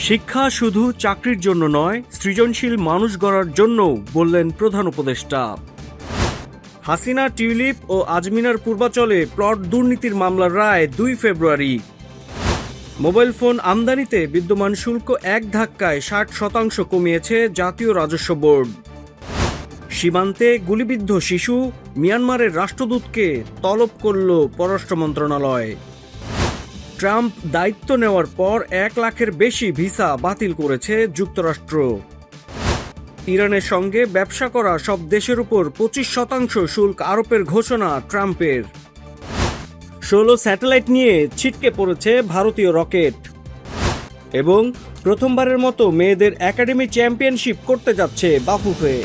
শিক্ষা শুধু চাকরির জন্য নয়, সৃজনশীল মানুষ গড়ার জন্যও, বললেন প্রধান উপদেষ্টা। হাসিনা টিউলিপ ও আজমিনার পূর্বাচলে প্লট দুর্নীতির মামলার রায় 2 ফেব্রুয়ারি। মোবাইল ফোন আমদানিতে বিদ্যমান শুল্ক এক ধাক্কায় 60% কমিয়েছে জাতীয় রাজস্ব বোর্ড। সীমান্তে গুলিবিদ্ধ শিশু, মিয়ানমারের রাষ্ট্রদূতকে তলব করল পররাষ্ট্র মন্ত্রণালয়। ট্রাম্প দায়িত্ব নেওয়ার পর 1 লাখের বেশি ভিসা বাতিল করেছে যুক্তরাষ্ট্র। ইরানের সঙ্গে ব্যবসা করা সব দেশের উপর 25% শুল্ক আরোপের ঘোষণা ট্রাম্পের। 16 স্যাটেলাইট নিয়ে ছিটকে পড়েছে ভারতীয় রকেট। এবং প্রথমবারের মতো মেয়েদের একাডেমি চ্যাম্পিয়নশিপ করতে যাচ্ছে বাফুফে।